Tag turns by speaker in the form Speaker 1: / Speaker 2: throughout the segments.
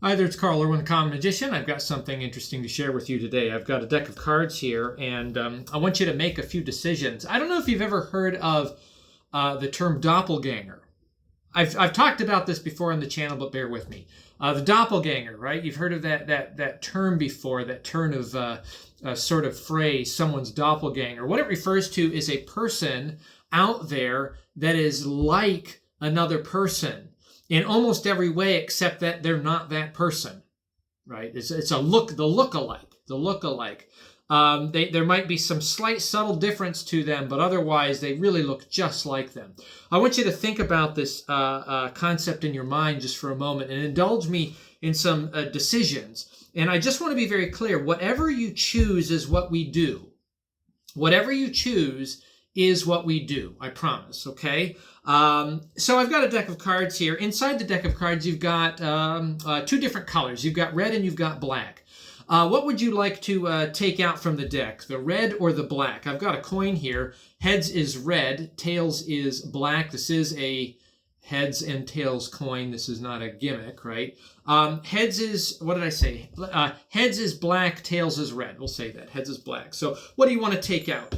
Speaker 1: Hi there, it's Carl Irwin, Common Magician. I've got something interesting to share with you today. I've got a deck of cards here, and I want you to make a few decisions. I don't know if you've ever heard of the term doppelganger. I've talked about this before on the channel, but bear with me. The doppelganger, right? You've heard of that term before, that turn of sort of phrase, someone's doppelganger. What it refers to is a person out there that is like another person in almost every way, except that they're not that person, right? It's the look-alike. There might be some slight subtle difference to them, but otherwise they really look just like them. I want you to think about this concept in your mind just for a moment and indulge me in some decisions. And I just want to be very clear. Whatever you choose is what we do. Whatever you choose is what we do. I promise, okay? So I've got a deck of cards here. Inside the deck of cards, you've got two different colors. You've got red and you've got black. What would you like to take out from the deck, the red or the black? I've got a coin here. Heads is red, tails is black. This is a heads and tails coin. This is not a gimmick, right? Heads is, what did I say? Heads is black, tails is red. We'll say that. Heads is black. So what do you want to take out?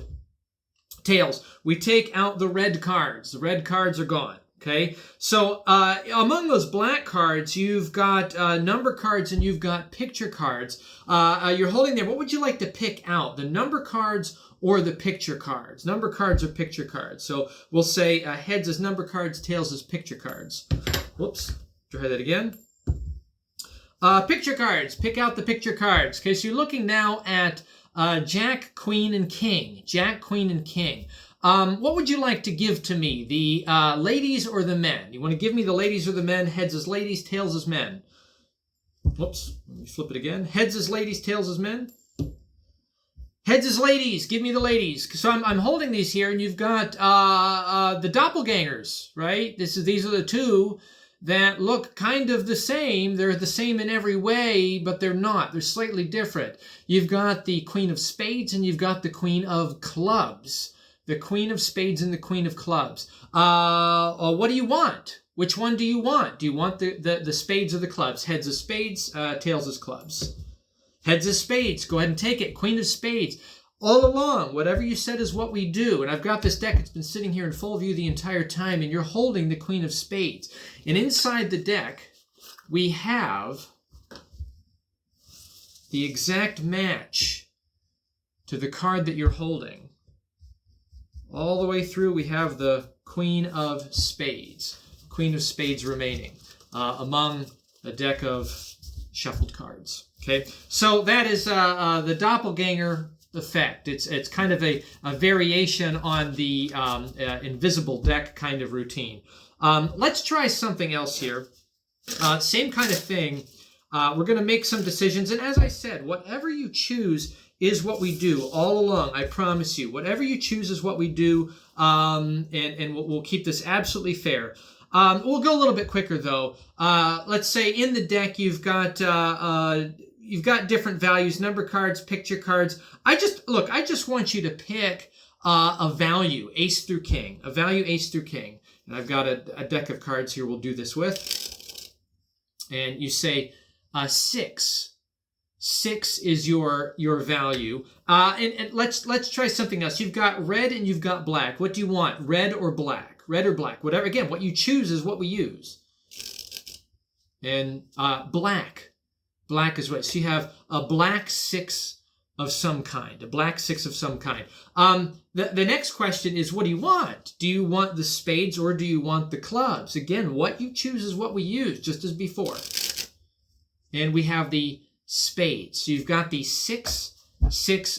Speaker 1: Tails. We take out the red cards. The red cards are gone. Okay, so among those black cards, you've got number cards and you've got picture cards. You're holding there. What would you like to pick out? The number cards or the picture cards? Number cards or picture cards? So we'll say heads is number cards, tails is picture cards. Whoops. Try that again. Picture cards. Pick out the picture cards. Okay, so you're looking now at Jack, Queen, and King. Jack, Queen, and King. What would you like to give to me? The ladies or the men? You want to give me the ladies or the men? Heads as ladies, tails as men. Whoops. Let me flip it again. Heads as ladies, tails as men. Heads as ladies. Give me the ladies. So I'm holding these here, and you've got the doppelgangers, right? These are the two that look kind of the same. They're the same in every way, but they're not. They're slightly different. You've got the Queen of Spades, and you've got the Queen of Clubs. The Queen of Spades and the Queen of Clubs. What do you want? Which one do you want? Do you want the spades or the clubs? Heads of spades, tails as clubs. Heads of spades. Go ahead and take it. Queen of Spades. All along, whatever you said is what we do. And I've got this deck. It's been sitting here in full view the entire time, and you're holding the Queen of Spades. And inside the deck, we have the exact match to the card that you're holding. All the way through, we have the Queen of Spades. Queen of Spades remaining among a deck of shuffled cards. Okay, so that is the doppelganger effect. It's kind of a variation on the invisible deck kind of routine. Let's try something else here. Same kind of thing. We're going to make some decisions, and as I said, whatever you choose is what we do all along. I promise you. Whatever you choose is what we do, and we'll keep this absolutely fair. We'll go a little bit quicker though. Let's say in the deck you've got different values, number cards, picture cards. I just want you to pick a value, ace through king, a value ace through king. And I've got a deck of cards here we'll do this with. And you say 6. 6 is your value. And let's try something else. You've got red and you've got black. What do you want? Red or black? Red or black? Whatever. Again, what you choose is what we use. And black. Black is what. So you have a black 6 of some kind. A black 6 of some kind. The next question is, what do you want? Do you want the spades or do you want the clubs? Again, what you choose is what we use, just as before. And we have the spades. So you've got the 6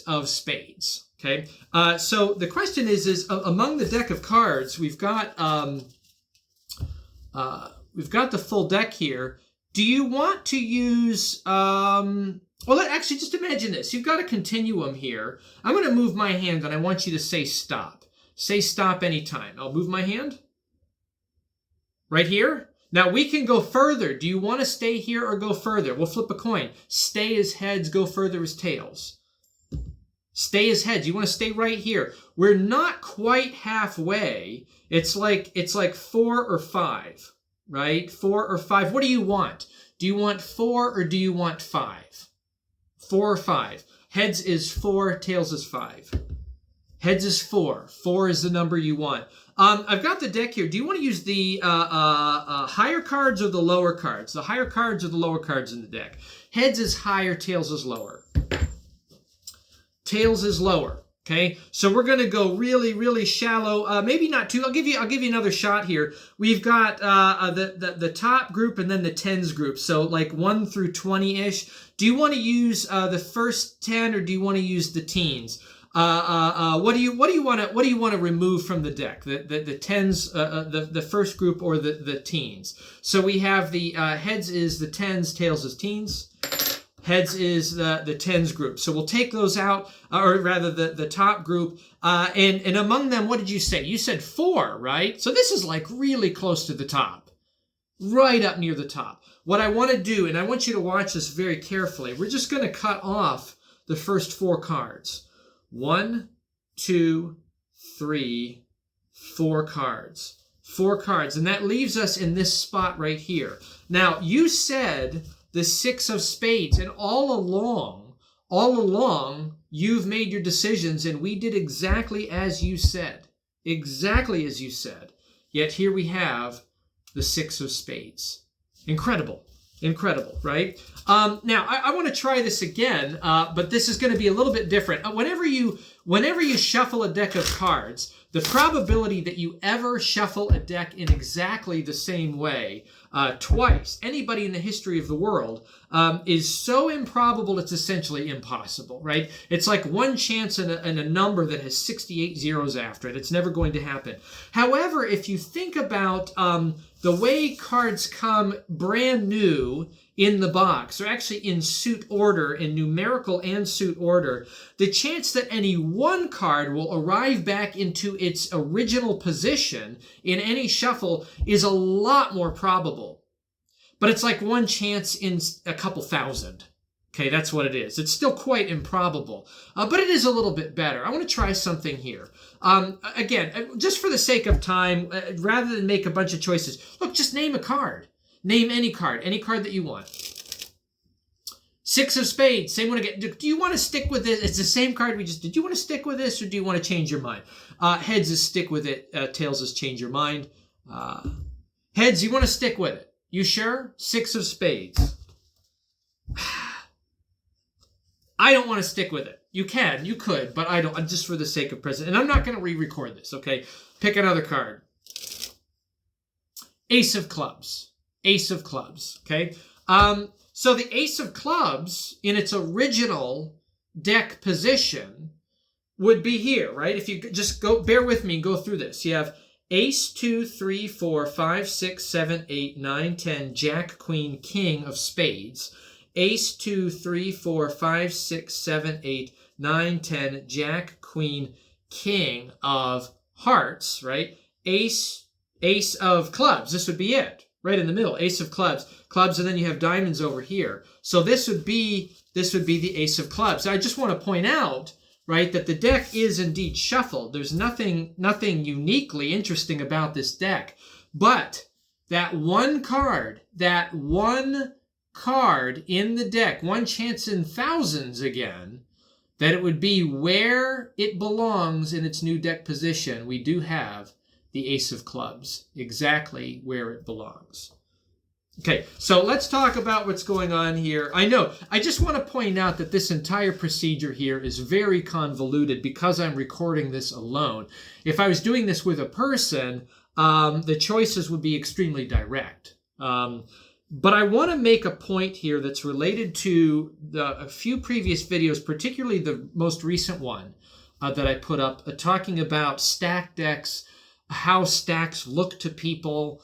Speaker 1: of spades. Okay. So the question is among the deck of cards, we've got the full deck here. Do you want to use actually just imagine this. You've got a continuum here. I'm going to move my hand and I want you to say stop. Say stop anytime. I'll move my hand. Right here. Now, we can go further. Do you want to stay here or go further? We'll flip a coin. Stay as heads, go further as tails. Stay as heads. You want to stay right here. We're not quite halfway. It's like 4 or 5, right? 4 or 5. What do you want? Do you want 4 or do you want 5? 4 or 5. Heads is 4, tails is 5. Heads is 4. 4 is the number you want. I've got the deck here. Do you want to use the higher cards or the lower cards? The higher cards or the lower cards in the deck? Heads is higher, tails is lower. Tails is lower. Okay, so we're going to go really, really shallow. Maybe not too. I'll give you another shot here. We've got the top group and then the tens group. So like 1 through 20-ish. Do you want to use the first 10 or do you want to use the teens? What do you want to remove from the deck? The tens, the first group or the teens? So we have the heads is the tens, tails is teens. Heads is the tens group. So we'll take those out, or rather the top group. And among them, what did you say? You said 4, right? So this is like really close to the top. Right up near the top. What I want to do, and I want you to watch this very carefully, we're just going to cut off the first 4 cards. 1, 2, 3, 4 cards. 4 cards. And that leaves us in this spot right here. Now, you said the 6 of spades, and all along, you've made your decisions, and we did exactly as you said. Exactly as you said. Yet here we have the 6 of spades. Incredible. Incredible, right? Now, I want to try this again, but this is going to be a little bit different. Whenever you shuffle a deck of cards, the probability that you ever shuffle a deck in exactly the same way twice, anybody in the history of the world, is so improbable it's essentially impossible, right? It's like one chance in a number that has 68 zeros after it. It's never going to happen. However, if you think about the way cards come brand new in the box, or actually in suit order, in numerical and suit order, the chance that any one card will arrive back into its original position in any shuffle is a lot more probable. But it's like one chance in a couple thousand. Okay, that's what it is. It's still quite improbable, but it is a little bit better. I want to try something here. Again, just for the sake of time, rather than make a bunch of choices, look, just name a card. Name any card that you want. 6 of spades, same one again. Do you want to stick with this? It's the same card we just did. Do you want to stick with this or do you want to change your mind? Heads is stick with it. Tails is change your mind. Heads, you want to stick with it. You sure? 6 of spades. I don't want to stick with it. You could, but I don't, just for the sake of present. And I'm not going to re-record this, okay? Pick another card. Ace of clubs. Ace of clubs, okay? So the ace of clubs in its original deck position would be here, right? If you just bear with me and go through this. You have ace, 2, 3, 4, 5, 6, 7, 8, 9, 10, jack, queen, king of spades. Ace, 2, 3, 4, 5, 6, 7, 8, 9, 10, jack, queen, king of hearts, right? Ace of clubs. This would be it. Right in the middle, ace of clubs, and then you have diamonds over here. So this would be the ace of clubs. I just want to point out, right, that the deck is indeed shuffled. There's nothing uniquely interesting about this deck, but that one card in the deck, one chance in thousands again, that it would be where it belongs in its new deck position. We do have the ace of clubs, exactly where it belongs. Okay, so let's talk about what's going on here. I know, I just want to point out that this entire procedure here is very convoluted because I'm recording this alone. If I was doing this with a person, the choices would be extremely direct. But I want to make a point here that's related to a few previous videos, particularly the most recent one that I put up, talking about stacked decks, how stacks look to people,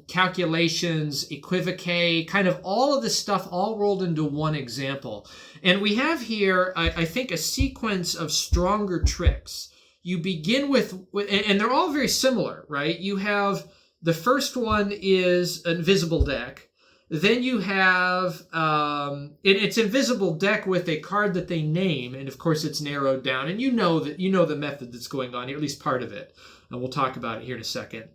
Speaker 1: calculations, equivoque, kind of all of this stuff all rolled into one example. And we have here, I think, a sequence of stronger tricks. You begin with, and they're all very similar, right? You have, the first one is an invisible deck. Then you have, it's invisible deck with a card that they name, and of course it's narrowed down. And you know the method that's going on here, at least part of it. And we'll talk about it here in a second.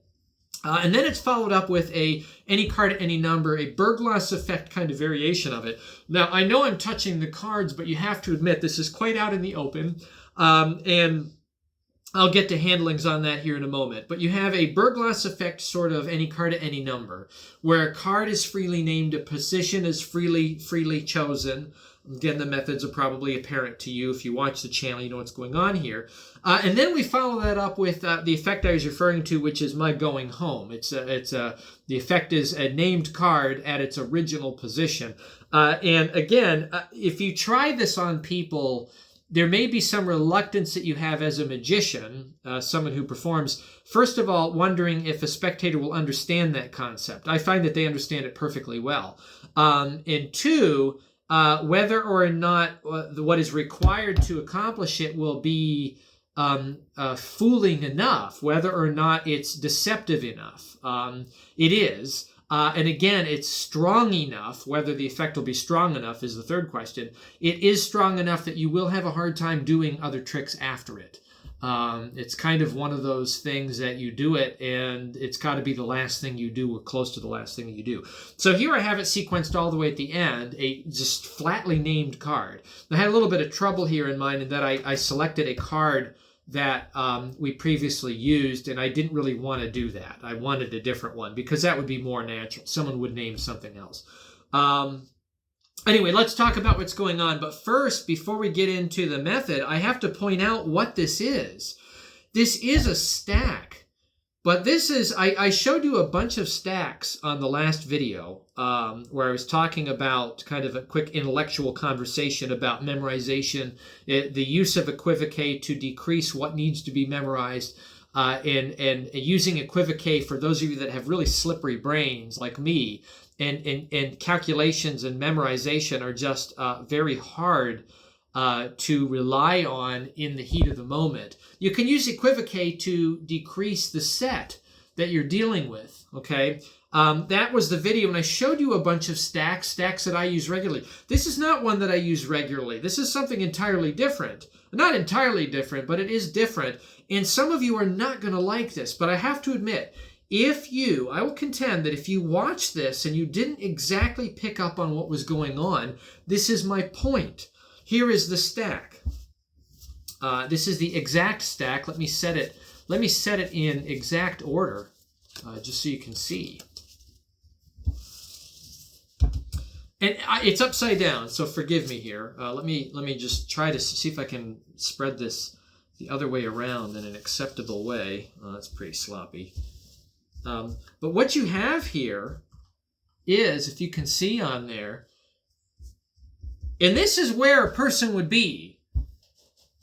Speaker 1: And then it's followed up with any card at any number, a Bergloss effect kind of variation of it. Now, I know I'm touching the cards, but you have to admit this is quite out in the open. And I'll get to handlings on that here in a moment. But you have a Bergloss effect, sort of any card at any number, where a card is freely named, a position is freely chosen. Again, the methods are probably apparent to you. If you watch the channel, you know what's going on here. And then we follow that up with the effect I was referring to, which is my going home. The effect is a named card at its original position. And again, if you try this on people, there may be some reluctance that you have as a magician, someone who performs, first of all, wondering if a spectator will understand that concept. I find that they understand it perfectly well. And two, whether or not what is required to accomplish it will be fooling enough, whether or not it's deceptive enough. It is. And again, it's strong enough. Whether the effect will be strong enough is the third question. It is strong enough that you will have a hard time doing other tricks after it. It's kind of one of those things that you do it, and it's got to be the last thing you do or close to the last thing you do. So here I have it sequenced all the way at the end, a just flatly named card. I had a little bit of trouble here in mind in that I selected a card that we previously used, and I didn't really want to do that. I wanted a different one because that would be more natural. Someone would name something else. Anyway, let's talk about what's going on. But first, before we get into the method, I have to point out what this is. This is a stack. But this is, I showed you a bunch of stacks on the last video where I was talking about kind of a quick intellectual conversation about memorization, the use of equivocate to decrease what needs to be memorized, and using equivocate for those of you that have really slippery brains like me, and calculations and memorization are just very hard to rely on in the heat of the moment. You can use equivocate to decrease the set that you're dealing with, okay? That was the video, and I showed you a bunch of stacks that I use regularly. This is not one that I use regularly. This is something entirely different. Not entirely different, but it is different. And some of you are not going to like this, but I have to admit, I will contend that if you watch this and you didn't exactly pick up on what was going on, this is my point. Here is the stack. This is the exact stack. Let me set it in exact order, just so you can see. And it's upside down, so forgive me here. Let me just try to see if I can spread this the other way around in an acceptable way. Oh, that's pretty sloppy. But what you have here is, if you can see on there, and this is where a person would be.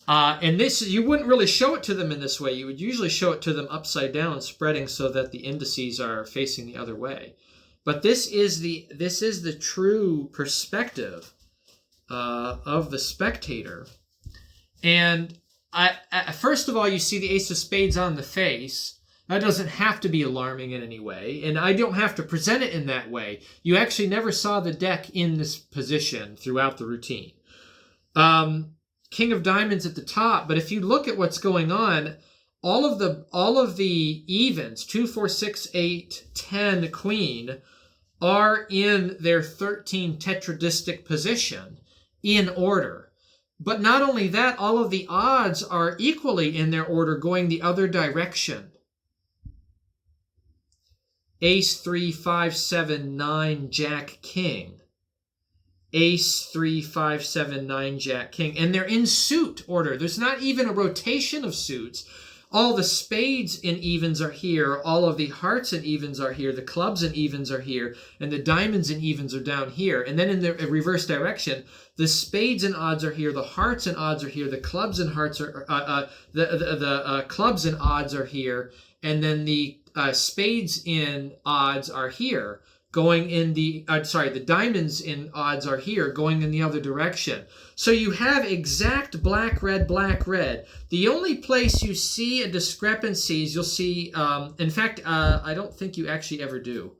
Speaker 1: And this, you wouldn't really show it to them in this way. You would usually show it to them upside down, spreading so that the indices are facing the other way. But this is the true perspective of the spectator. And first of all, you see the ace of spades on the face. That doesn't have to be alarming in any way, and I don't have to present it in that way. You actually never saw the deck in this position throughout the routine. King of diamonds at the top, but if you look at what's going on, all of the evens, 2, 4, 6, 8, 10, queen, are in their 13 tetridistic position in order. But not only that, all of the odds are equally in their order going the other direction. Ace, 3, 5, 7, 9, Jack, King. Ace, 3, 5, 7, 9, Jack, King. And they're in suit order. There's not even a rotation of suits. All the spades in evens are here. All of the hearts and evens are here. The clubs and evens are here. And the diamonds and evens are down here. And then in the reverse direction, the spades and odds are here. The hearts and odds are here. The clubs and hearts are clubs and odds are here. And then the spades in odds are here, going in the the diamonds in odds are here, going in the other direction. So you have exact black, red, black, red. The only place you see a discrepancy is you'll see, in fact, I don't think you actually ever do.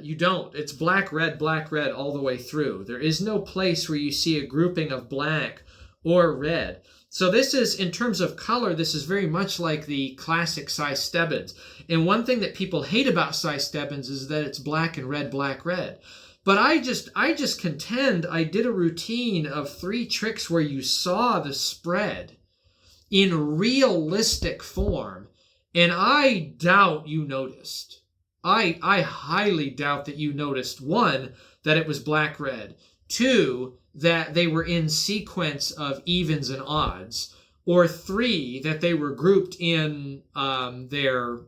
Speaker 1: You don't. It's black, red, all the way through. There is no place where you see a grouping of black or red. So this is, in terms of color, this is very much like the classic Cy Stebbins. And one thing that people hate about Cy Stebbins is that it's black and red, black, red. But I just contend I did a routine of 3 tricks where you saw the spread in realistic form, and I doubt you noticed. I highly doubt that you noticed, 1, that it was black, red, 2, that they were in sequence of evens and odds, or 3, that they were grouped in their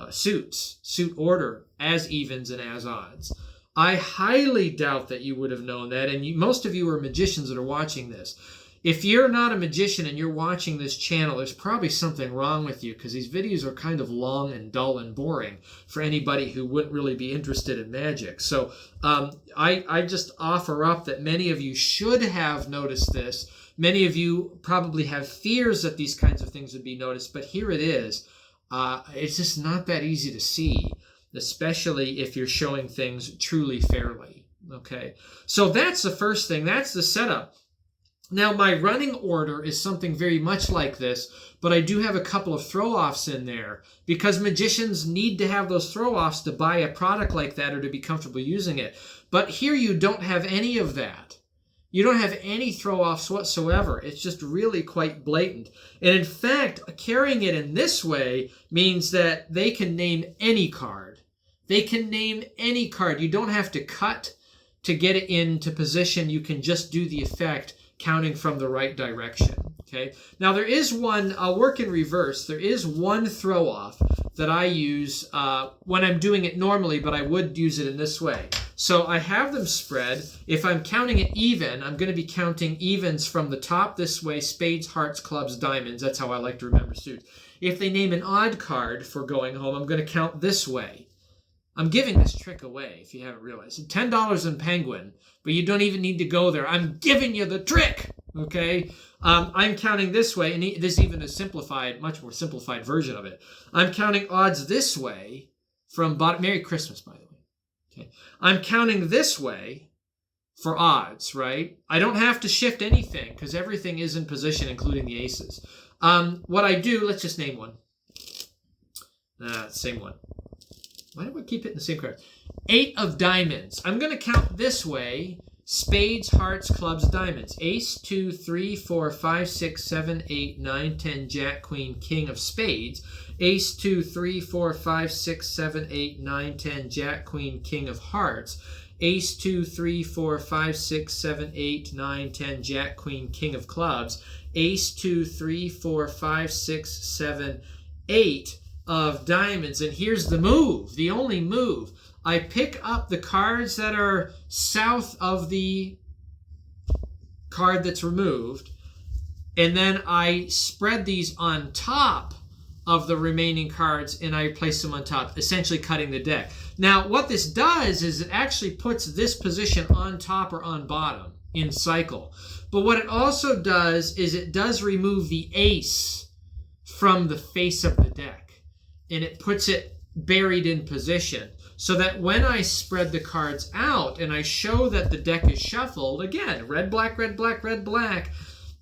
Speaker 1: suit order as evens and as odds. I highly doubt that you would have known that, and most of you are magicians that are watching this. If you're not a magician and you're watching this channel, there's probably something wrong with you, because these videos are kind of long and dull and boring for anybody who wouldn't really be interested in magic. So I just offer up that many of you should have noticed this. Many of you probably have fears that these kinds of things would be noticed, but here it is. It's just not that easy to see, especially if you're showing things truly fairly. Okay, so that's the first thing. That's the setup. Now, my running order is something very much like this, but I do have a couple of throw-offs in there because magicians need to have those throw-offs to buy a product like that or to be comfortable using it. But here you don't have any of that. You don't have any throw-offs whatsoever. It's just really quite blatant. And in fact, carrying it in this way means that they can name any card. They can name any card. You don't have to cut to get it into position. You can just do the effect counting from the right direction. Okay. Now there is one, I'll work in reverse. There is one throw off that I use when I'm doing it normally, but I would use it in this way. So I have them spread. If I'm counting it even, I'm going to be counting evens from the top this way: spades, hearts, clubs, diamonds. That's how I like to remember suits. If they name an odd card for going home, I'm going to count this way. I'm giving this trick away, if you haven't realized. $10 in Penguin, but you don't even need to go there. I'm giving you the trick, okay? I'm counting this way, and there's even a simplified, much more simplified version of it. I'm counting odds this way from bottom. Merry Christmas, by the way. Okay, I'm counting this way for odds, right? I don't have to shift anything because everything is in position, including the aces. What I do, let's just name one. Same one. Why do I keep hitting the same card? 8 of diamonds. I'm going to count this way: spades, hearts, clubs, diamonds. Ace, 2, 3, 4, 5, 6, 7, 8, 9, 10, jack, queen, king of spades. Ace, 2, 3, 4, 5, 6, 7, 8, 9, 10, jack, queen, king of hearts. Ace, 2, 3, 4, 5, 6, 7, 8, 9, 10, jack, queen, king of clubs. Ace, 2, 3, 4, 5, 6, 7, 8 of diamonds. And here's the move, the only move. I pick up the cards that are south of the card that's removed, and then I spread these on top of the remaining cards, and I place them on top, essentially cutting the deck. Now, what this does is it actually puts this position on top or on bottom in cycle. But what it also does is it does remove the ace from the face of the deck, and it puts it buried in position, so that when I spread the cards out and I show that the deck is shuffled, again, red, black, red, black, red, black,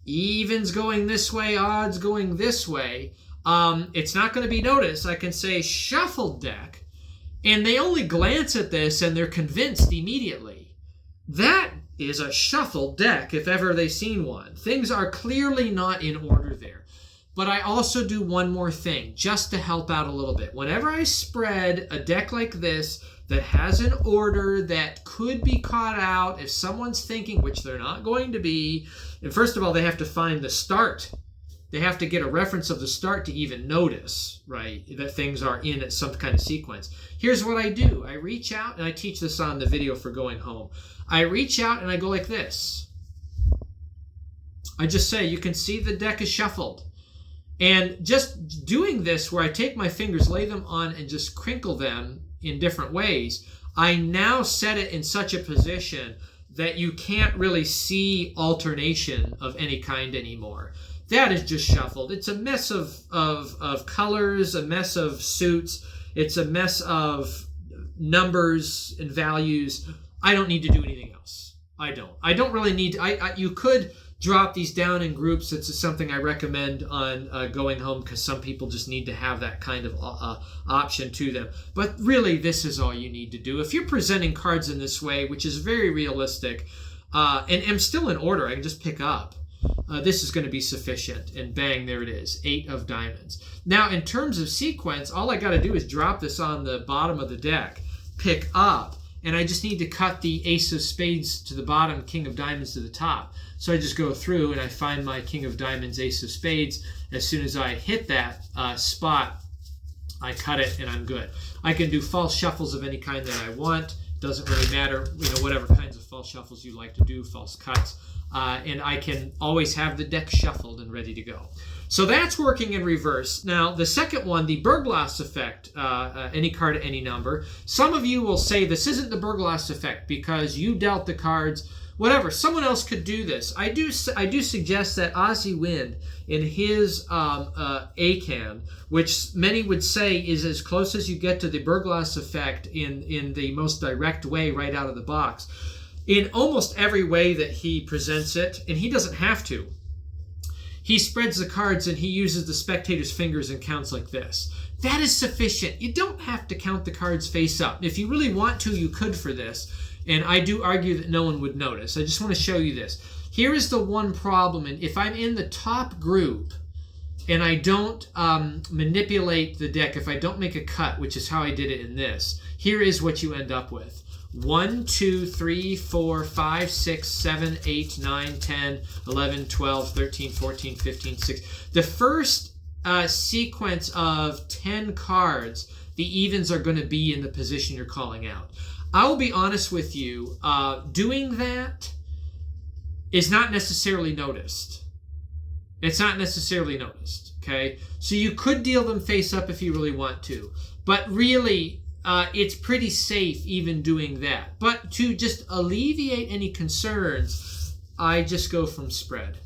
Speaker 1: evens going this way, odds going this way, it's not going to be noticed. I can say shuffled deck, and they only glance at this and they're convinced immediately. That is a shuffled deck, if ever they've seen one. Things are clearly not in order there. But I also do one more thing, just to help out a little bit. Whenever I spread a deck like this that has an order that could be caught out if someone's thinking, which they're not going to be, and first of all, they have to find the start. They have to get a reference of the start to even notice, right, that things are in some kind of sequence. Here's what I do. I reach out, and I teach this on the video for going home. I reach out, and I go like this. I just say, you can see the deck is shuffled. And just doing this where I take my fingers, lay them on, and just crinkle them in different ways, I now set it in such a position that you can't really see alternation of any kind anymore. That is just shuffled. It's a mess of colors, a mess of suits. It's a mess of numbers and values. I don't need to do anything else. I don't really need to. You could drop these down in groups. It's something I recommend on going home, because some people just need to have that kind of option to them. But really, this is all you need to do. If you're presenting cards in this way, which is very realistic, and I'm still in order, I can just pick up. This is going to be sufficient, and bang, there it is, 8 of diamonds. Now, in terms of sequence, all I got to do is drop this on the bottom of the deck, pick up, and I just need to cut the ace of spades to the bottom, king of diamonds to the top. So I just go through and I find my king of diamonds, ace of spades. As soon as I hit that spot, I cut it and I'm good. I can do false shuffles of any kind that I want. Doesn't really matter, whatever kinds of false shuffles you like to do, false cuts. And I can always have the deck shuffled and ready to go. So that's working in reverse. Now, the second one, the Burglas effect, any card at any number. Some of you will say this isn't the Burglas effect because you dealt the cards, whatever. Someone else could do this. I do suggest that Ozzy Wind in his ACAN, which many would say is as close as you get to the Burglas effect in the most direct way right out of the box. In almost every way that he presents it, and he doesn't have to, he spreads the cards and he uses the spectator's fingers and counts like this. That is sufficient. You don't have to count the cards face up. If you really want to, you could for this, and I do argue that no one would notice. I just want to show you this. Here is the one problem, and if I'm in the top group and I don't manipulate the deck, if I don't make a cut, which is how I did it in this, here is what you end up with. 1, 2, 3, 4, 5, 6, 7, 8, 9, 10, 11, 12, 13, 14, 15, 16. The first sequence of 10 cards, the evens are going to be in the position you're calling out. I will be honest with you, doing that is not necessarily noticed. It's not necessarily noticed, okay? So you could deal them face up if you really want to. But really, it's pretty safe even doing that. But to just alleviate any concerns, I just go from spread.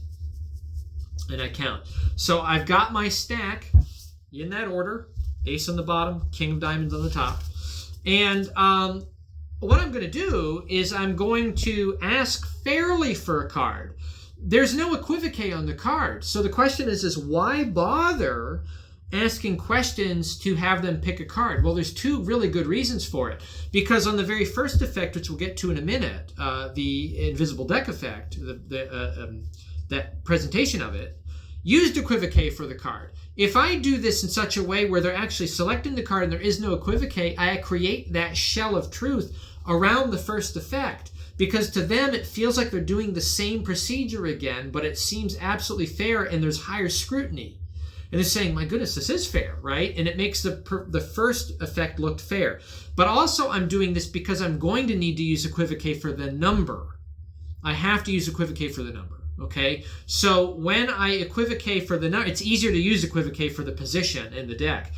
Speaker 1: And I count. So I've got my stack in that order. Ace on the bottom, king of diamonds on the top. And what I'm going to do is I'm going to ask fairly for a card. There's no equivocate on the card. So the question is why bother asking questions to have them pick a card? Well, there's two really good reasons for it. Because on the very first effect, which we'll get to in a minute, the invisible deck effect, that presentation of it, used equivocate for the card. If I do this in such a way where they're actually selecting the card and there is no equivocate, I create that shell of truth around the first effect. Because to them, it feels like they're doing the same procedure again, but it seems absolutely fair and there's higher scrutiny. And it's saying, my goodness, this is fair, right? And it makes the first effect look fair. But also I'm doing this because I'm going to need to use equivocate for the number. I have to use equivocate for the number, okay? So when I equivocate for the number, it's easier to use equivocate for the position in the deck.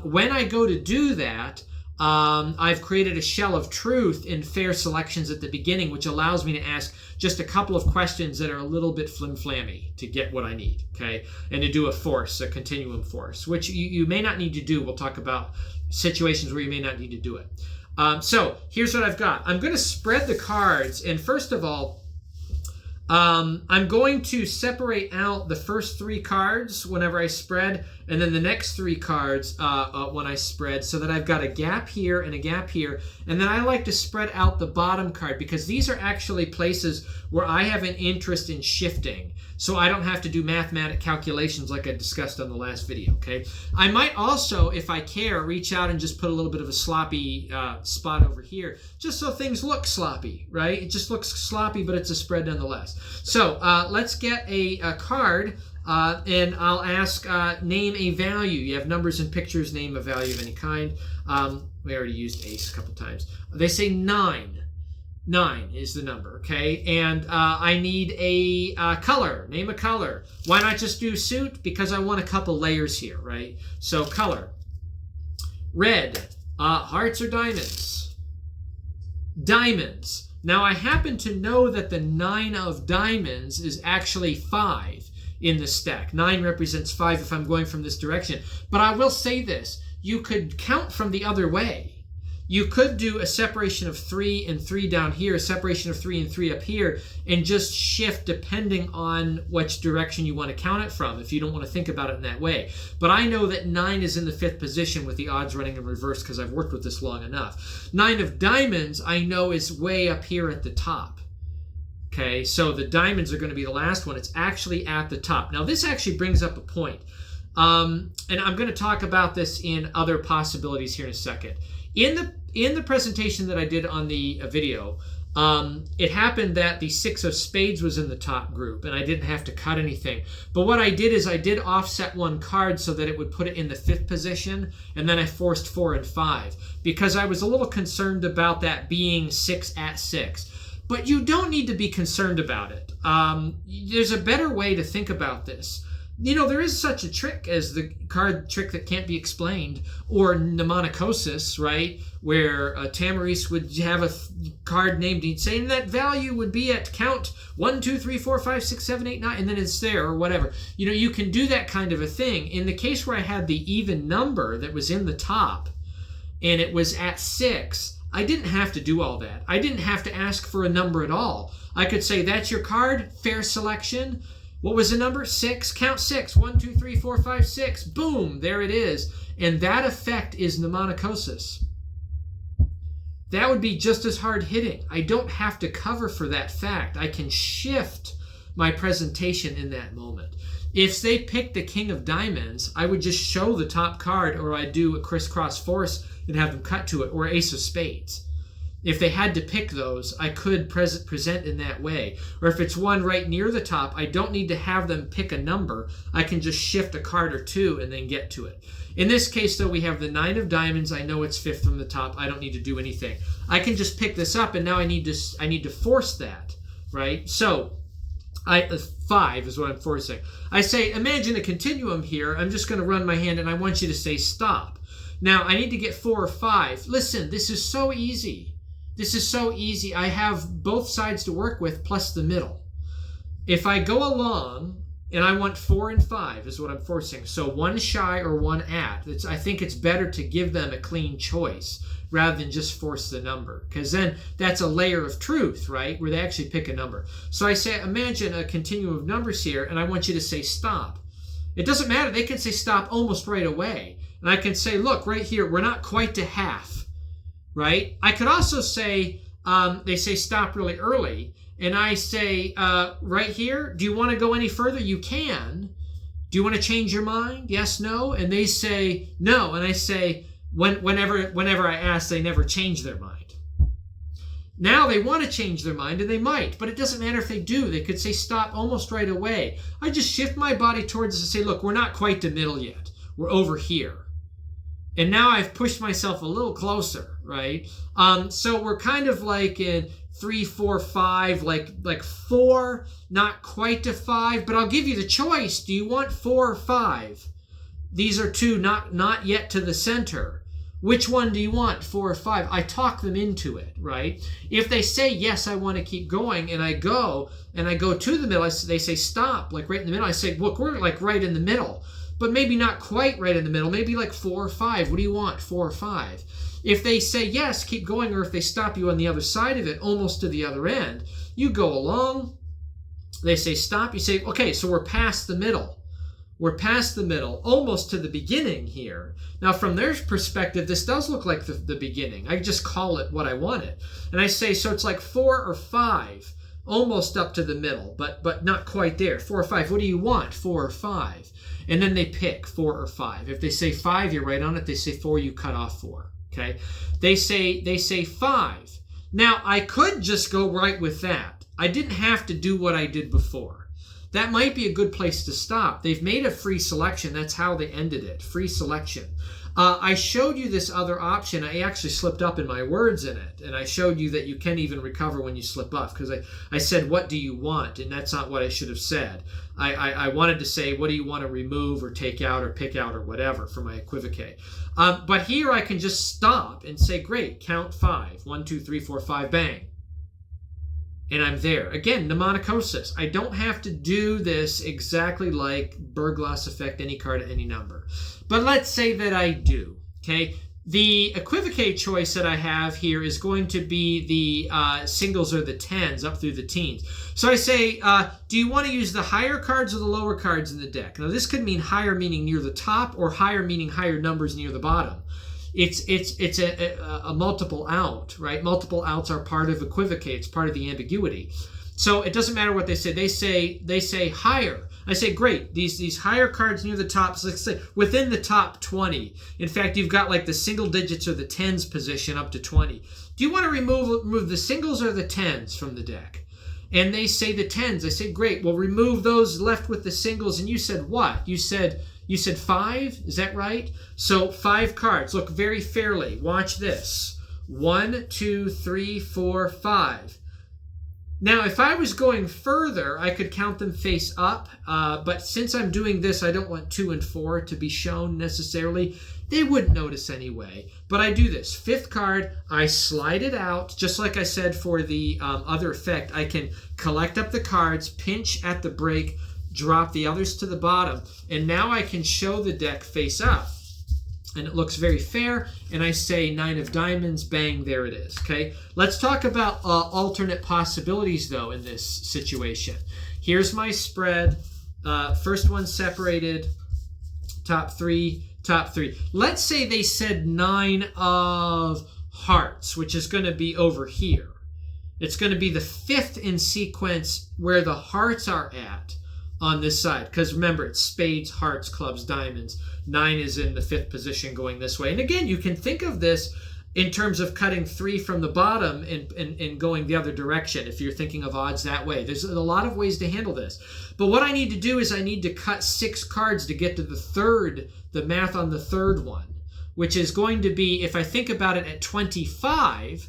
Speaker 1: When I go to do that, I've created a shell of truth in fair selections at the beginning, which allows me to ask just a couple of questions that are a little bit flim-flammy to get what I need, okay? And to do a force, a continuum force, which you may not need to do. We'll talk about situations where you may not need to do it. So here's what I've got. I'm going to spread the cards, and first of all, I'm going to separate out the first 3 cards whenever I spread, and then the next 3 cards when I spread, so that I've got a gap here and a gap here. And then I like to spread out the bottom card because these are actually places where I have an interest in shifting, so I don't have to do mathematic calculations like I discussed on the last video, okay? I might also, if I care, reach out and just put a little bit of a sloppy spot over here, just so things look sloppy, right? It just looks sloppy, but it's a spread nonetheless. So let's get a card, and I'll ask, name a value. You have numbers and pictures, name a value of any kind. We already used ace a couple times. They say 9. 9 is the number, okay? And I need a color. Name a color. Why not just do suit? Because I want a couple layers here, right? So color. Red. Hearts or diamonds? Diamonds. Now I happen to know that the 9 of diamonds is actually 5 in the stack. 9 represents 5 if I'm going from this direction. But I will say this. You could count from the other way. You could do a separation of 3 and 3 down here, a separation of 3 and 3 up here, and just shift depending on which direction you want to count it from, if you don't want to think about it in that way. But I know that 9 is in the 5th position with the odds running in reverse because I've worked with this long enough. 9 of diamonds I know is way up here at the top. Okay, so the diamonds are going to be the last one. It's actually at the top. Now this actually brings up a point. And I'm going to talk about this in other possibilities here in a second. In the presentation that I did on the video, it happened that the 6 of spades was in the top group and I didn't have to cut anything. But what I did is I did offset one card so that it would put it in the 5th position, and then I forced 4 and 5 because I was a little concerned about that being 6 at 6. But you don't need to be concerned about it. There's a better way to think about this. You know, there is such a trick as the card trick that can't be explained, or mnemonicosis, right? Where Tamaris would have a card named, he'd say, and that value would be at count 1, 2, 3, 4, 5, 6, 7, 8, 9, and then it's there, or whatever. You know, you can do that kind of a thing. In the case where I had the even number that was in the top, and it was at 6, I didn't have to do all that. I didn't have to ask for a number at all. I could say, that's your card, fair selection. What was the number? 6. Count 6. 1, 2, 3, 4, 5, 6. Boom, there it is. And that effect is mnemonicosis. That would be just as hard hitting. I don't have to cover for that fact. I can shift my presentation in that moment. If they picked the king of diamonds, I would just show the top card, or I'd do a crisscross force and have them cut to it, or ace of spades. If they had to pick those, I could present in that way. Or if it's one right near the top, I don't need to have them pick a number. I can just shift a card or two and then get to it. In this case, though, we have the 9 of diamonds. I know it's 5th from the top. I don't need to do anything. I can just pick this up, and now I need to force that, right? So 5 is what I'm forcing. I say, imagine a continuum here. I'm just going to run my hand, and I want you to say stop. Now, I need to get 4 or 5. Listen, this is so easy. This is so easy. I have both sides to work with plus the middle. If I go along and I want 4 and 5 is what I'm forcing. So 1 shy or 1 at. I think it's better to give them a clean choice rather than just force the number, because then that's a layer of truth, right, where they actually pick a number. So I say, imagine a continuum of numbers here, and I want you to say stop. It doesn't matter. They can say stop almost right away. And I can say, look, right here, we're not quite to half, right? I could also say, they say stop really early. And I say, right here, do you want to go any further? You can. Do you want to change your mind? Yes, no? And they say, no. And I say, whenever I ask, they never change their mind. Now they want to change their mind, and they might, but it doesn't matter if they do. They could say stop almost right away. I just shift my body towards us and say, look, we're not quite to middle yet. We're over here. And now I've pushed myself a little closer, right? So we're kind of like in 3, 4, 5, like 4, not quite to 5, but I'll give you the choice. Do you want 4 or 5? These are two not yet to the center. Which one do you want, 4 or 5? I talk them into it, right? If they say, yes, I want to keep going, and I go to the middle, they say stop, like right in the middle. I say, look, we're like right in the middle, but maybe not quite right in the middle, maybe like 4 or 5. What do you want, 4 or 5? If they say, yes, keep going, or if they stop you on the other side of it, almost to the other end, you go along. They say stop. You say, okay, so we're past the middle. We're past the middle, almost to the beginning here. Now, from their perspective, this does look like the beginning. I just call it what I want it. And I say, so it's like 4 or 5, almost up to the middle, but not quite there. 4 or 5. What do you want, 4 or 5? And then they pick 4 or 5. If they say 5, you're right on it. They say 4, you cut off 4. Okay? They say 5. Now, I could just go right with that. I didn't have to do what I did before. That might be a good place to stop. They've made a free selection. That's how they ended it. Free selection. I showed you this other option. I actually slipped up in my words in it. And I showed you that you can even recover when you slip up. Because I said, what do you want? And that's not what I should have said. I wanted to say, what do you want to remove or take out or pick out or whatever for my equivocate. But here I can just stop and say, great, count 5. 1, 2, 3, 4, 5, bang. And I'm there. Again, mnemonicosis. I don't have to do this exactly like Bergloss effect, any card at any number. But let's say that I do. Okay? The equivocate choice that I have here is going to be the singles or the tens up through the teens. So I say, do you want to use the higher cards or the lower cards in the deck? Now this could mean higher meaning near the top, or higher meaning higher numbers near the bottom. It's a multiple out, right? Multiple outs are part of equivocate. It's part of the ambiguity. So it doesn't matter what they say. They say higher. I say, great, these higher cards near the top, so let's say within the top 20. In fact, you've got like the single digits or the tens position up to 20. Do you want to remove the singles or the tens from the deck? And they say the tens. I say, great, well, remove those left with the singles. And you said what? You said 5? Is that right? So 5 cards. Look very fairly. Watch this. 1, 2, 3, 4, 5. Now, if I was going further, I could count them face up, but since I'm doing this, I don't want 2 and 4 to be shown necessarily. They wouldn't notice anyway, but I do this. 5th card, I slide it out, just like I said for the other effect. I can collect up the cards, pinch at the break, drop the others to the bottom, and now I can show the deck face up. And it looks very fair, and I say 9 of diamonds, bang, there it is, okay? Let's talk about alternate possibilities, though, in this situation. Here's my spread. First one separated, top 3, top 3. Let's say they said 9 of hearts, which is going to be over here. It's going to be the 5th in sequence where the hearts are at on this side, because remember, it's spades, hearts, clubs, diamonds. 9 is in the 5th position going this way. And again, you can think of this in terms of cutting 3 from the bottom and going the other direction if you're thinking of odds that way. There's a lot of ways to handle this. But what I need to do is I need to cut 6 cards to get to the math on the third one, which is going to be, if I think about it at 25,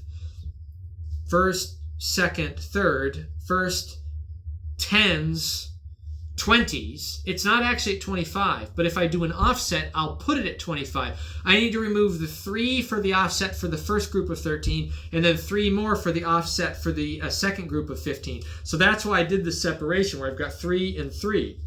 Speaker 1: first, second, third, first, tens, 20s, it's not actually at 25, but if I do an offset, I'll put it at 25. I need to remove the 3 for the offset for the first group of 13, and then 3 more for the offset for the second group of 15. So that's why I did the separation where I've got 3 and 3.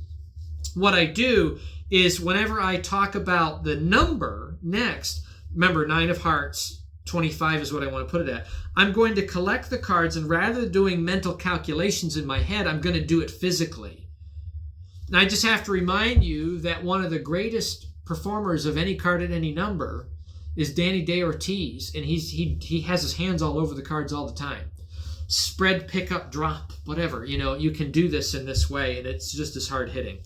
Speaker 1: What I do is whenever I talk about the number next, remember 9 of hearts, 25 is what I want to put it at. I'm going to collect the cards, and rather than doing mental calculations in my head, I'm going to do it physically. Now, I just have to remind you that one of the greatest performers of any card at any number is Danny Day Ortiz, and he has his hands all over the cards all the time. Spread, pick up, drop, whatever. You can do this in this way, and it's just as hard hitting.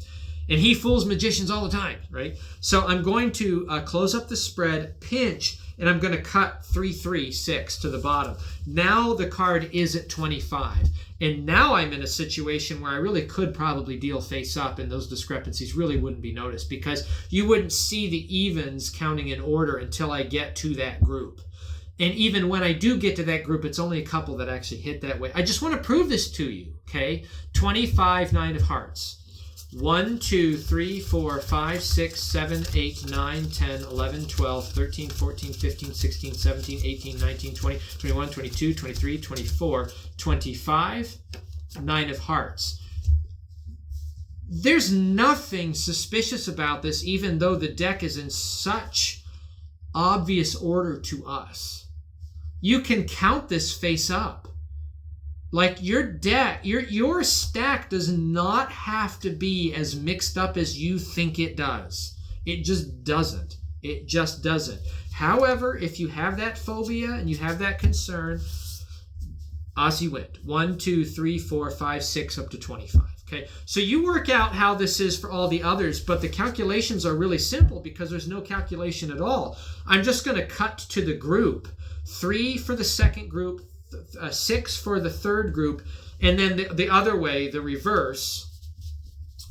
Speaker 1: And he fools magicians all the time, right? So I'm going to close up the spread, pinch, and I'm going to cut 3, 3, 6 to the bottom. Now the card is at 25. And now I'm in a situation where I really could probably deal face up, and those discrepancies really wouldn't be noticed because you wouldn't see the evens counting in order until I get to that group. And even when I do get to that group, it's only a couple that actually hit that way. I just want to prove this to you, okay? 25, 9 of hearts. 1, 2, 3, 4, 5, 6, 7, 8, 9, 10, 11, 12, 13, 14, 15, 16, 17, 18, 19, 20, 21, 22, 23, 24, 25, 9 of hearts. There's nothing suspicious about this, even though the deck is in such obvious order to us. You can count this face up. Like your deck, your stack does not have to be as mixed up as you think it does. It just doesn't. It just doesn't. However, if you have that phobia and you have that concern, Ozzy went 1, 2, 3, 4, 5, 6 up to 25. Okay, so you work out how this is for all the others, but the calculations are really simple because there's no calculation at all. I'm just going to cut to the group. 3 for the second group, 6 for the third group, and then the other way, the reverse,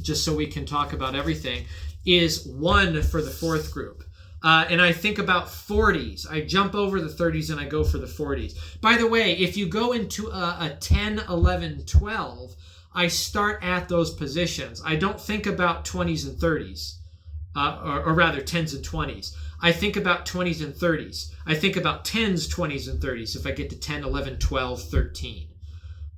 Speaker 1: just so we can talk about everything, is 1 for the fourth group. And I think about 40s. I jump over the 30s and I go for the 40s. By the way, if you go into a 10, 11, 12, I start at those positions. I don't think about 20s and 30s, or rather 10s and 20s. I think about 20s and 30s. I think about 10s, 20s, and 30s if I get to 10, 11, 12, 13.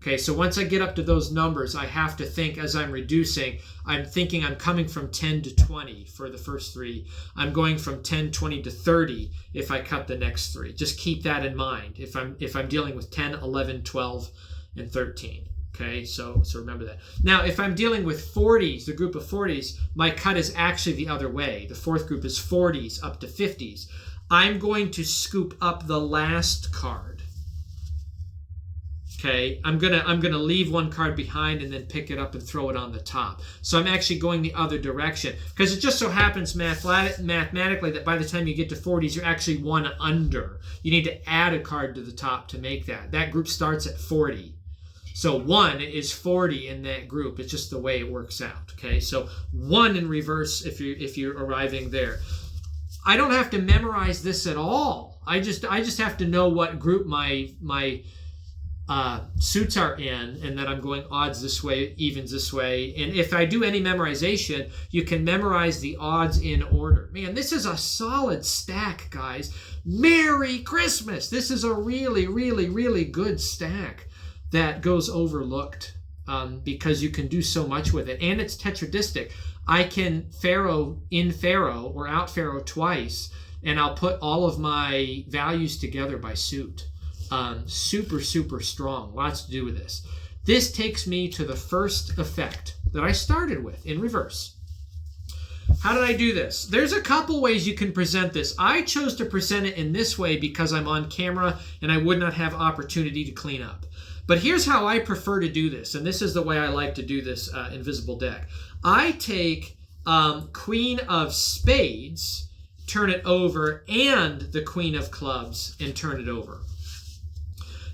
Speaker 1: Okay, so once I get up to those numbers, I have to think as I'm reducing, I'm thinking I'm coming from 10 to 20 for the first three. I'm going from 10, 20 to 30 if I cut the next three. Just keep that in mind if I'm dealing with 10, 11, 12, and 13. Okay, so remember that. Now, if I'm dealing with 40s, the group of 40s, my cut is actually the other way. The fourth group is 40s up to 50s. I'm going to scoop up the last card. Okay, I'm gonna leave one card behind and then pick it up and throw it on the top. So I'm actually going the other direction because it just so happens mathematically that by the time you get to 40s, you're actually one under. You need to add a card to the top to make that. That group starts at 40. So 1 is 40 in that group. It's just the way it works out. Okay, so 1 in reverse if you're arriving there. I don't have to memorize this at all. I just have to know what group my suits are in, and that I'm going odds this way, evens this way. And if I do any memorization, you can memorize the odds in order. Man, this is a solid stack, guys. Merry Christmas! This is a really, really, really good stack that goes overlooked because you can do so much with it. And it's tetridistic. I can Pharaoh in Pharaoh or out Pharaoh twice, and I'll put all of my values together by suit. Super, super strong. Lots to do with this. This takes me to the first effect that I started with in reverse. How did I do this? There's a couple ways you can present this. I chose to present it in this way because I'm on camera and I would not have opportunity to clean up. But here's how I prefer to do this, and this is the way I like to do this invisible deck. I take Queen of Spades, turn it over, and the Queen of Clubs, and turn it over.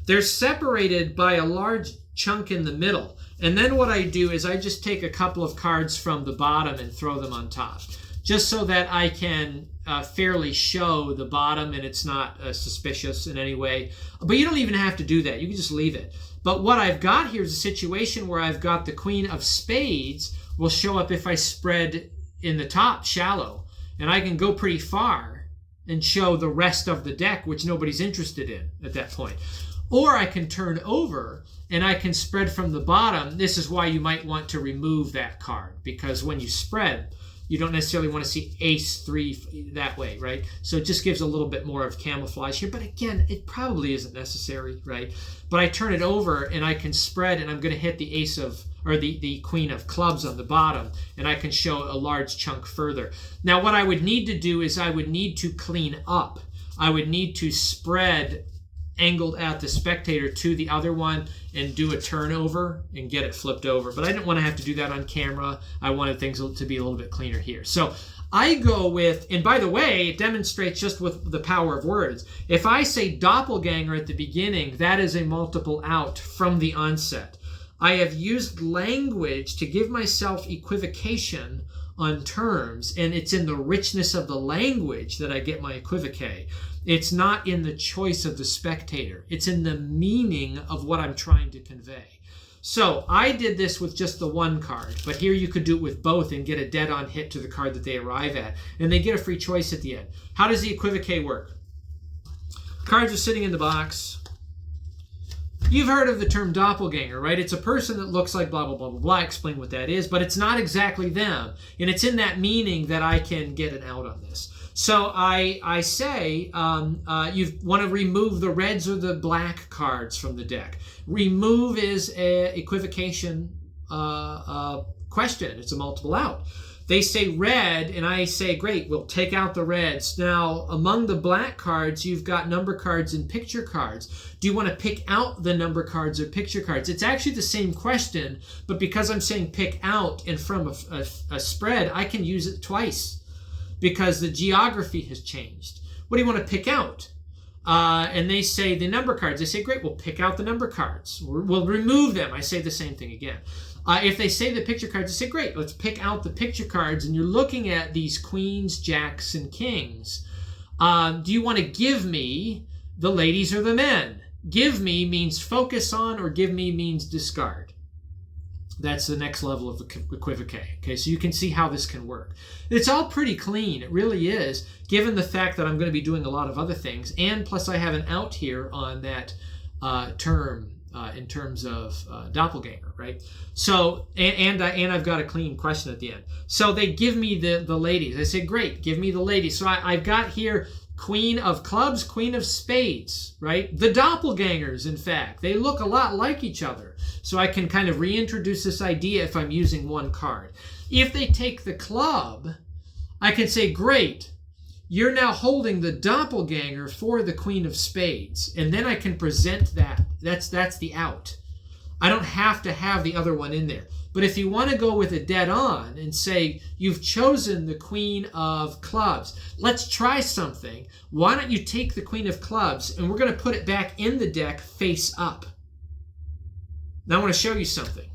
Speaker 1: They're separated by a large chunk in the middle. And then what I do is I just take a couple of cards from the bottom and throw them on top, just so that I can fairly show the bottom and it's not suspicious in any way. But you don't even have to do that. You can just leave it. But what I've got here is a situation where I've got the Queen of Spades will show up if I spread in the top shallow. And I can go pretty far and show the rest of the deck, which nobody's interested in at that point. Or I can turn over and I can spread from the bottom. This is why you might want to remove that card, because when you spread, you don't necessarily want to see ace 3 that way, right? So it just gives a little bit more of camouflage here. But again, it probably isn't necessary, right? But I turn it over and I can spread, and I'm going to hit the ace of, or the Queen of Clubs on the bottom, and I can show a large chunk further. Now, what I would need to do is I would need to clean up. I would need to spread angled at the spectator to the other one and do a turnover and get it flipped over. But I didn't want to have to do that on camera. I wanted things to be a little bit cleaner here. So I go with, and by the way, it demonstrates just with the power of words. If I say doppelganger at the beginning, that is a multiple out from the onset. I have used language to give myself equivocation on terms, and it's in the richness of the language that I get my equivocate. It's not in the choice of the spectator. It's in the meaning of what I'm trying to convey. So I did this with just the one card, but here you could do it with both and get a dead-on hit to the card that they arrive at, and they get a free choice at the end. How does the equivocate work? Cards are sitting in the box. You've heard of the term doppelganger, right? It's a person that looks like blah, blah, blah, blah, blah. Explain what that is, but it's not exactly them. And it's in that meaning that I can get an out on this. So I say you want to remove the reds or the black cards from the deck. Remove is an equivocation question. It's a multiple out. They say red, and I say, great, we'll take out the reds. Now, among the black cards, you've got number cards and picture cards. Do you want to pick out the number cards or picture cards? It's actually the same question, but because I'm saying pick out and from a spread, I can use it twice because the geography has changed. What do you want to pick out? And they say the number cards. I say, great, we'll pick out the number cards. We'll remove them. I say the same thing again. If they say the picture cards, I say, great, let's pick out the picture cards. And you're looking at these queens, jacks, and kings. Do you want to give me the ladies or the men? Give me means focus on, or give me means discard. That's the next level of equivocate. Okay, so you can see how this can work. It's all pretty clean. It really is, given the fact that I'm going to be doing a lot of other things. And plus I have an out here on that term in terms of doppelganger, right? So, and I've got a clean question at the end. So they give me the ladies. I say, great, give me the ladies. So I've got here Queen of Clubs, Queen of Spades, right? The doppelgangers, in fact. They look a lot like each other. So I can kind of reintroduce this idea if I'm using one card. If they take the club, I can say, great, you're now holding the doppelganger for the Queen of Spades. And then I can present that. That's the out. I don't have to have the other one in there. But if you want to go with a dead on and say, you've chosen the Queen of Clubs, let's try something. Why don't you take the Queen of Clubs and we're going to put it back in the deck face up. Now I want to show you something.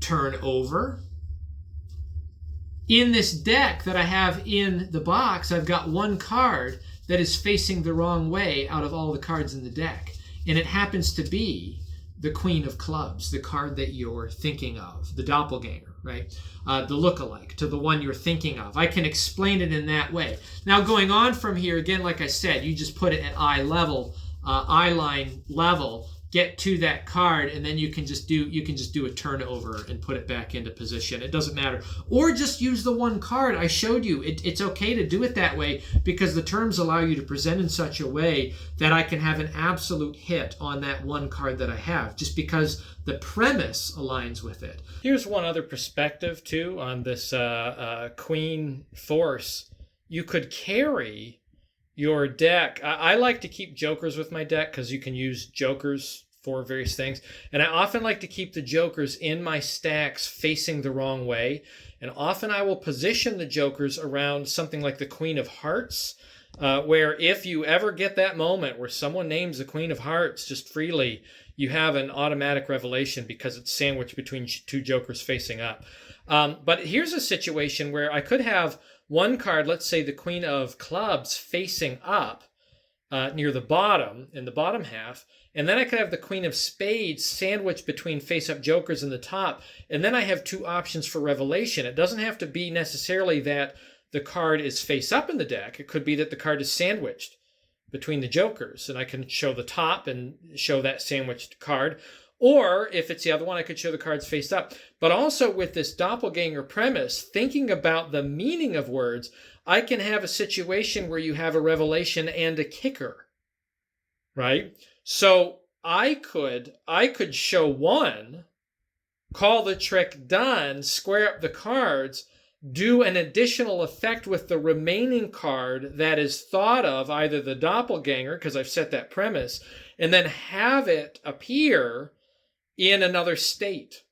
Speaker 1: Turn over. In this deck that I have in the box, I've got one card that is facing the wrong way out of all the cards in the deck. And it happens to be the Queen of Clubs, the card that you're thinking of, the doppelganger, right? The lookalike to the one you're thinking of. I can explain it in that way. Now going on from here, again, like I said, you just put it at eye level, eye line level, get to that card, and then you can just do a turnover and put it back into position. It doesn't matter. Or just use the one card I showed you. It's okay to do it that way because the terms allow you to present in such a way that I can have an absolute hit on that one card that I have, just because the premise aligns with it. Here's one other perspective too on this queen force. You could carry your deck. I like to keep jokers with my deck because you can use jokers for various things. And I often like to keep the jokers in my stacks facing the wrong way. And often I will position the jokers around something like the Queen of Hearts, where if you ever get that moment where someone names the Queen of Hearts just freely, you have an automatic revelation because it's sandwiched between two jokers facing up. But here's a situation where I could have one card, let's say the Queen of Clubs, facing up near the bottom, in the bottom half, and then I could have the Queen of Spades sandwiched between face-up jokers in the top, and then I have two options for revelation. It doesn't have to be necessarily that the card is face-up in the deck. It could be that the card is sandwiched between the jokers, and I can show the top and show that sandwiched card. Or if it's the other one, I could show the cards face up. But also with this doppelganger premise, thinking about the meaning of words, I can have a situation where you have a revelation and a kicker, right? So I could show one, call the trick done, square up the cards, do an additional effect with the remaining card that is thought of, either the doppelganger, because I've set that premise, and then have it appear in another state,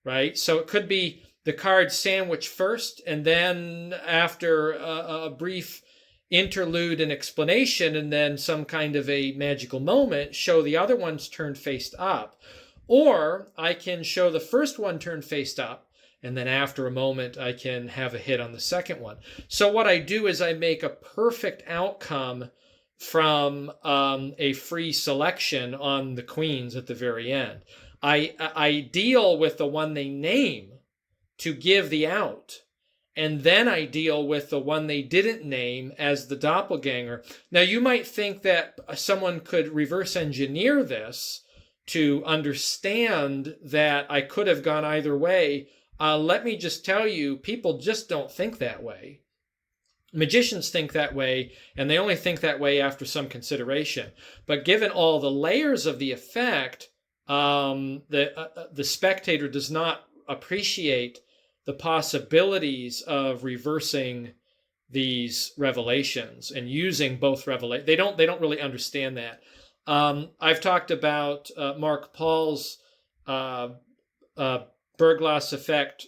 Speaker 1: right? So it could be the card sandwich first, and then after a brief interlude and explanation, and then some kind of a magical moment, show the other ones turned faced up. Or I can show the first one turned faced up, and then after a moment, I can have a hit on the second one. So what I do is I make a perfect outcome from a free selection on the queens at the very end. I deal with the one they name to give the out, and then I deal with the one they didn't name as the doppelganger. Now, you might think that someone could reverse engineer this to understand that I could have gone either way. Let me just tell you, people just don't think that way. Magicians think that way, and they only think that way after some consideration. But given all the layers of the effect, the spectator does not appreciate the possibilities of reversing these revelations and using both revelations. They don't really understand that. I've talked about Mark Paul's Burglas effect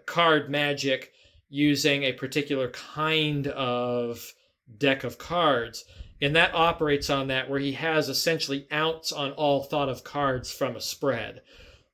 Speaker 1: card magic using a particular kind of deck of cards. And that operates on that, where he has essentially outs on all thought of cards from a spread.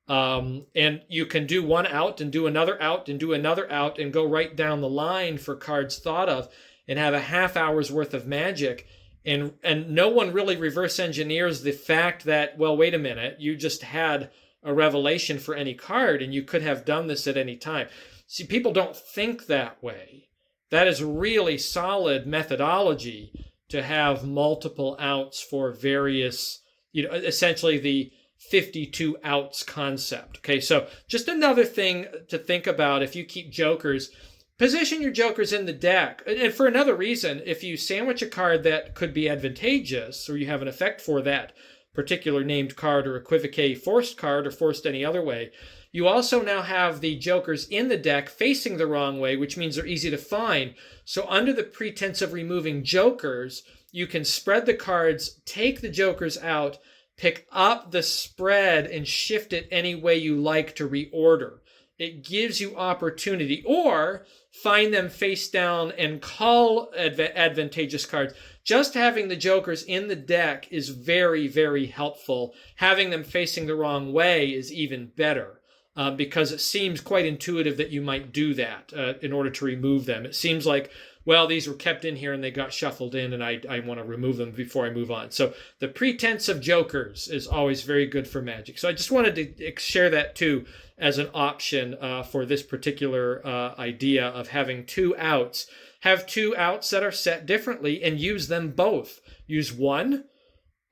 Speaker 1: And you can do one out and do another out and do another out and go right down the line for cards thought of and have a half hour's worth of magic. And no one really reverse engineers the fact that, well, wait a minute, you just had a revelation for any card and you could have done this at any time. See, people don't think that way. That is really solid methodology to have multiple outs for various, essentially the 52 outs concept. Okay, so just another thing to think about if you keep jokers. Position your jokers in the deck. And for another reason, if you sandwich a card that could be advantageous, or you have an effect for that particular named card or equivocate forced card or forced any other way, you also now have the jokers in the deck facing the wrong way, which means they're easy to find. So under the pretense of removing jokers, you can spread the cards, take the jokers out, pick up the spread, and shift it any way you like to reorder. It gives you opportunity, or find them face down and call advantageous cards. Just having the jokers in the deck is very, very helpful. Having them facing the wrong way is even better, because it seems quite intuitive that you might do that in order to remove them. It seems like, well, these were kept in here and they got shuffled in, and I want to remove them before I move on. So the pretense of jokers is always very good for Magic. So I just wanted to share that too as an option for this particular idea of having two outs. Have two outs that are set differently and use them both. Use one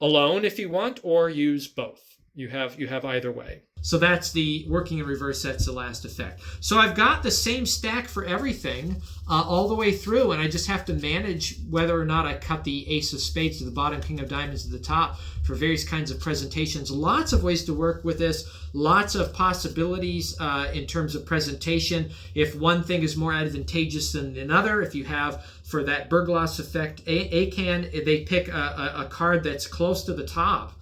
Speaker 1: alone if you want, or use both. You have either way. So that's the working in reverse. That's the last effect. So I've got the same stack for everything all the way through, and I just have to manage whether or not I cut the ace of spades to the bottom, king of diamonds to the top for various kinds of presentations. Lots of ways to work with this. Lots of possibilities in terms of presentation. If one thing is more advantageous than another, if you have, for that Burglas effect, Acan, they pick a card that's close to the top.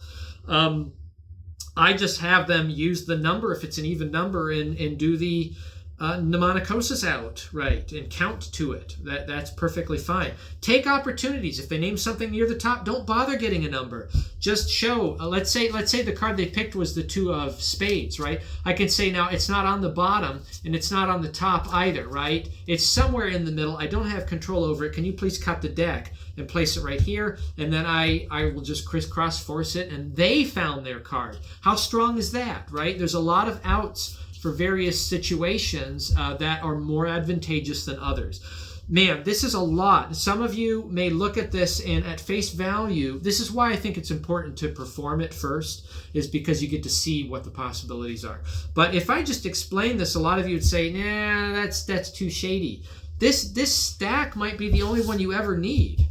Speaker 1: I just have them use the number, if it's an even number, and do the mnemonicosis out, right, and count to it. That's perfectly fine. Take opportunities. If they name something near the top, don't bother getting a number. Just show. Let's say the card they picked was the two of spades, right? I can say now it's not on the bottom and it's not on the top either, right? It's somewhere in the middle. I don't have control over it. Can you please cut the deck and place it right here? And then I will just crisscross force it, and they found their card. How strong is that, right? There's a lot of outs for various situations that are more advantageous than others. Man, this is a lot. Some of you may look at this and at face value, this is why I think it's important to perform it first, is because you get to see what the possibilities are. But if I just explain this, a lot of you would say, nah, that's too shady. This stack might be the only one you ever need.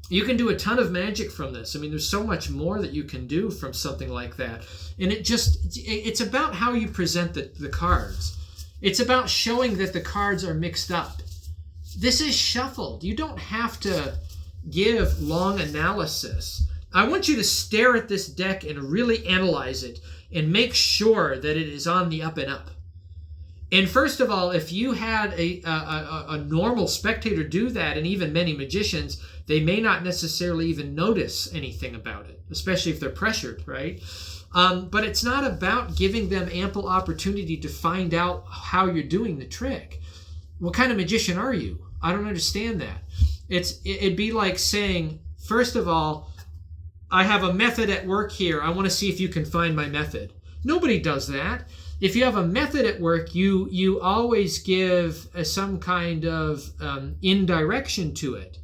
Speaker 1: You can do a ton of magic from this. I mean, there's so much more that you can do from something like that. And it's about how you present the cards. It's about showing that the cards are mixed up. This is shuffled. You don't have to give long analysis. I want you to stare at this deck and really analyze it and make sure that it is on the up and up. And first of all, if you had a normal spectator do that, and even many magicians, they may not necessarily even notice anything about it, especially if they're pressured, right? But it's not about giving them ample opportunity to find out how you're doing the trick. What kind of magician are you? I don't understand that. It'd be like saying, first of all, I have a method at work here. I want to see if you can find my method. Nobody does that. If you have a method at work, you always give some kind of indirection to it,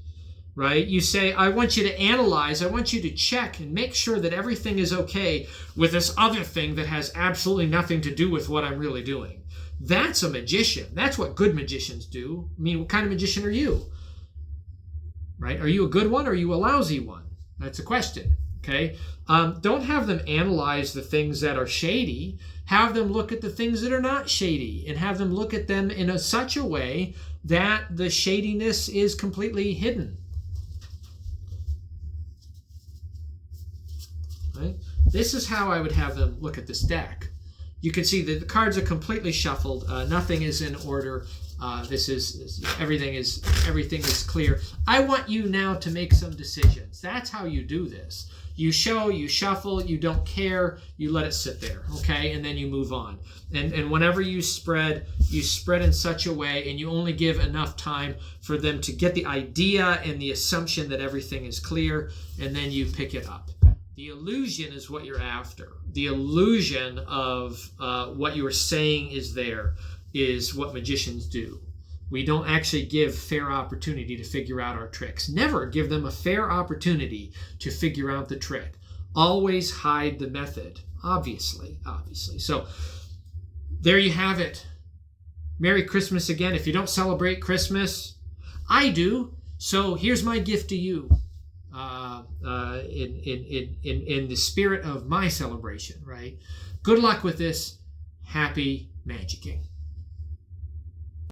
Speaker 1: right? You say, I want you to analyze, I want you to check and make sure that everything is okay with this other thing that has absolutely nothing to do with what I'm really doing. That's a magician. That's what good magicians do. I mean, what kind of magician are you? Right? Are you a good one or are you a lousy one? That's a question. Okay? Don't have them analyze the things that are shady. Have them look at the things that are not shady, and have them look at them in such a way that the shadiness is completely hidden. Right? This is how I would have them look at this deck. You can see that the cards are completely shuffled. Nothing is in order. Everything is clear. I want you now to make some decisions. That's how you do this. You show, you shuffle, you don't care, you let it sit there, okay? And then you move on. And whenever you spread in such a way, and you only give enough time for them to get the idea and the assumption that everything is clear, and then you pick it up. The illusion is what you're after. The illusion of what you are saying is there is what magicians do. We don't actually give fair opportunity to figure out our tricks. Never give them a fair opportunity to figure out the trick. Always hide the method, obviously. So there you have it. Merry Christmas again. If you don't celebrate Christmas, I do. So here's my gift to you. In the spirit of my celebration, right? Good luck with this. Happy magicking.